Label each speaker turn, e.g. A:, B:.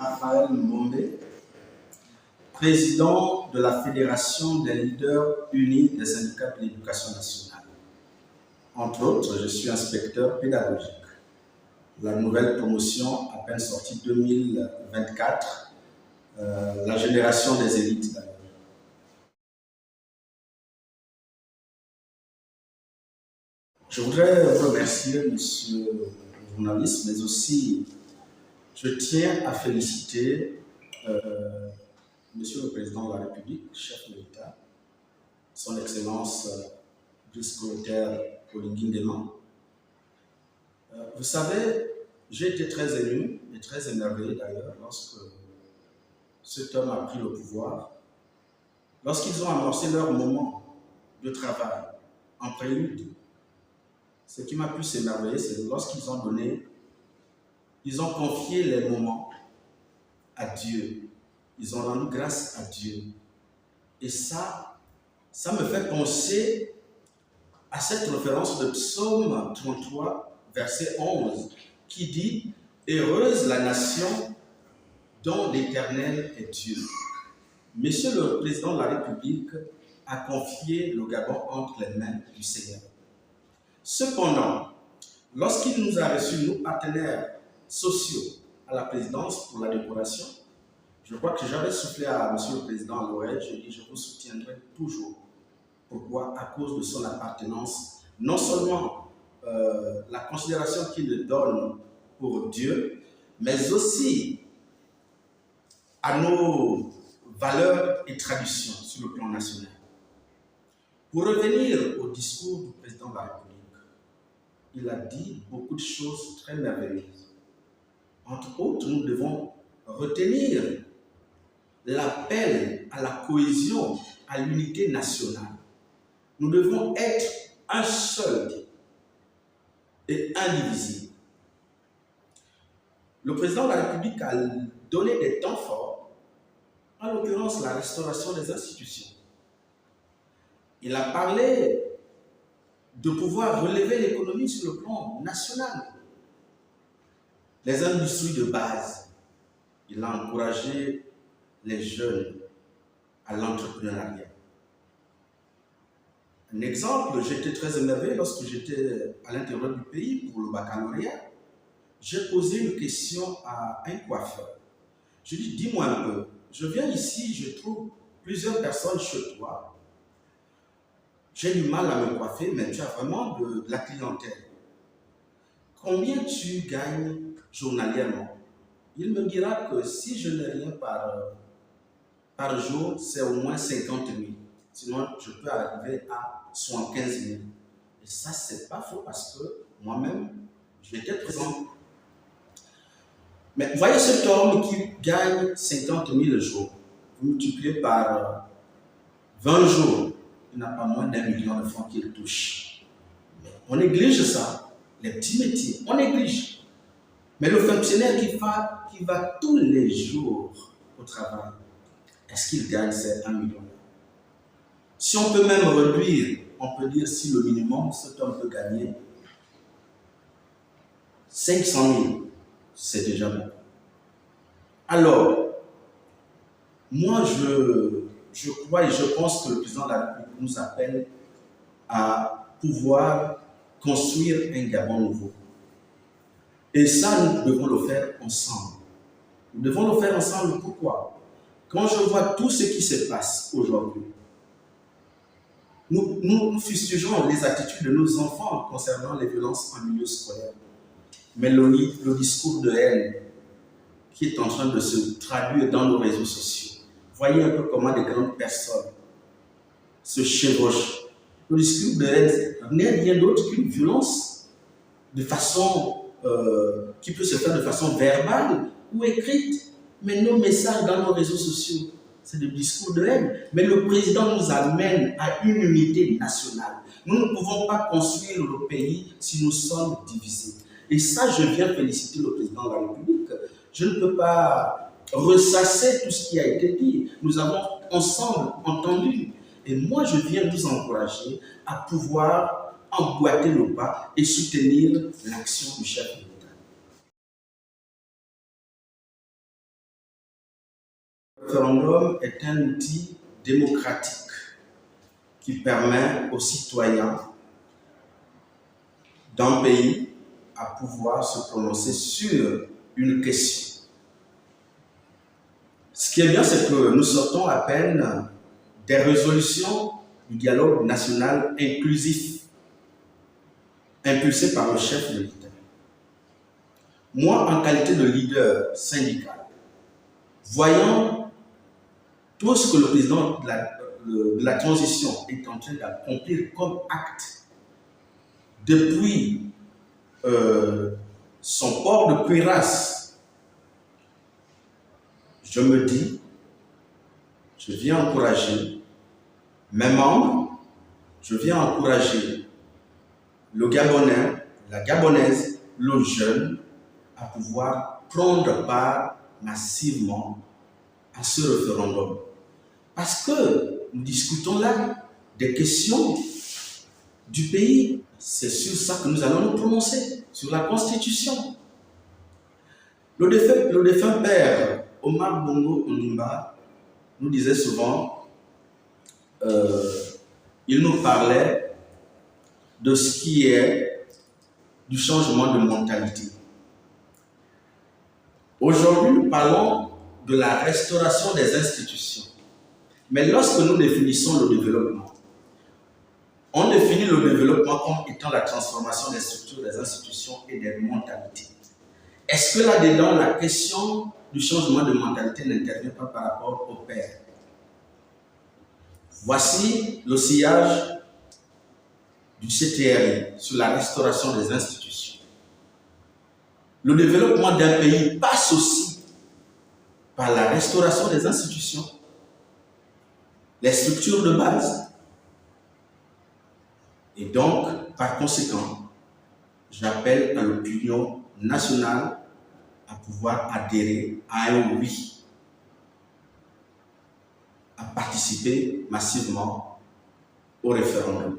A: Raphaël Mombé, président de la Fédération des leaders unis des syndicats de l'éducation nationale. Entre autres, je suis inspecteur pédagogique. La nouvelle promotion, à peine sortie 2024, la génération des élites d'ailleurs. Je voudrais vous remercier, monsieur le journaliste, mais aussi je tiens à féliciter monsieur le Président de la République, chef de l'État, son Excellence Brice Clotaire Oligui Nguema. Vous savez, j'ai été très ému et très émerveillé d'ailleurs lorsque cet homme a pris le pouvoir, lorsqu'ils ont amorcé leur moment de travail en prélude. Ce qui m'a plus émerveillé, c'est lorsqu'ils ont confié les moments à Dieu. Ils ont rendu grâce à Dieu. Et ça me fait penser à cette référence de Psaume 33, verset 11, qui dit « Heureuse la nation dont l'Éternel est Dieu ». Monsieur le Président de la République a confié le Gabon entre les mains du Seigneur. Cependant, lorsqu'il nous a reçus, nos partenaires sociaux, à la présidence pour la décoration, je crois que j'avais soufflé à Monsieur le Président à l'oreille, je dis je vous soutiendrai toujours. Pourquoi? À cause de son appartenance, non seulement la considération qu'il donne pour Dieu, mais aussi à nos valeurs et traditions sur le plan national. Pour revenir au discours du Président de la République, il a dit beaucoup de choses très merveilleuses. Entre autres, nous devons retenir l'appel à la cohésion, à l'unité nationale. Nous devons être un seul et indivisible. Le Président de la République a donné des temps forts, en l'occurrence la restauration des institutions. Il a parlé de pouvoir relever l'économie sur le plan national. Les industries de base, il a encouragé les jeunes à l'entrepreneuriat. Un exemple, j'étais très émerveillé lorsque j'étais à l'intérieur du pays pour le baccalauréat. J'ai posé une question à un coiffeur. Je lui ai dit, dis-moi un peu, je viens ici, je trouve plusieurs personnes chez toi. J'ai du mal à me coiffer, mais tu as vraiment de la clientèle. Combien tu gagnes journalièrement? Il me dira que si je n'ai rien par jour, c'est au moins 50 000. Sinon, je peux arriver à 75 000. Et ça, c'est pas faux parce que moi-même, j'étais présent. Mais voyez cet homme qui gagne 50 000 le jour, vous multipliez par 20 jours, il n'a pas moins d'1 million de francs qu'il touche. Mais on néglige ça, les petits métiers, on néglige. Mais le fonctionnaire qui va tous les jours au travail, est-ce qu'il gagne ces 1 million? Si on peut même réduire, on peut dire si le minimum, cet homme peut gagner 500 000, c'est déjà bon. Alors, moi je crois et je pense que le Président de la République nous appelle à pouvoir construire un Gabon nouveau. Et ça, nous devons le faire ensemble. Nous devons le faire ensemble, pourquoi? Quand je vois tout ce qui se passe aujourd'hui, nous fustigeons les attitudes de nos enfants concernant les violences en milieu scolaire. Mais le discours de haine qui est en train de se traduire dans nos réseaux sociaux, voyez un peu comment des grandes personnes se chevauchent. Le discours de haine n'est rien d'autre qu'une violence de façon, qui peut se faire de façon verbale ou écrite. Mais nos messages dans nos réseaux sociaux, c'est des discours de haine. Mais le président nous amène à une unité nationale. Nous ne pouvons pas construire le pays si nous sommes divisés. Et ça, je viens féliciter le président de la République. Je ne peux pas ressasser tout ce qui a été dit. Nous avons ensemble entendu. Et moi, je viens vous encourager à pouvoir emboîter le pas et soutenir l'action du chef de l'État. référendum est un outil démocratique qui permet aux citoyens d'un pays à pouvoir se prononcer sur une question. Ce qui est bien, c'est que nous sortons à peine des résolutions du dialogue national inclusif impulsé par le chef de l'État. Moi, en qualité de leader syndical, voyant tout ce que le président de la transition est en train d'accomplir comme acte depuis son port de cuirasse, je me dis, je viens encourager mes membres, je viens encourager le Gabonais, la Gabonaise, le jeune, à pouvoir prendre part massivement à ce référendum. Parce que nous discutons là des questions du pays. C'est sur ça que nous allons nous prononcer, sur la Constitution. Le défunt père Omar Bongo Ondimba nous disait souvent, il nous parlait de ce qui est du changement de mentalité. Aujourd'hui, nous parlons de la restauration des institutions. Mais lorsque nous définissons le développement, on définit le développement comme étant la transformation des structures, des institutions et des mentalités. Est-ce que là-dedans, la question du changement de mentalité n'intervient pas par rapport au père? Voici le sillage du CTRI sur la restauration des institutions. Le développement d'un pays passe aussi par la restauration des institutions, les structures de base. Et donc, par conséquent, j'appelle à l'opinion nationale à pouvoir adhérer à un oui, à participer massivement au référendum.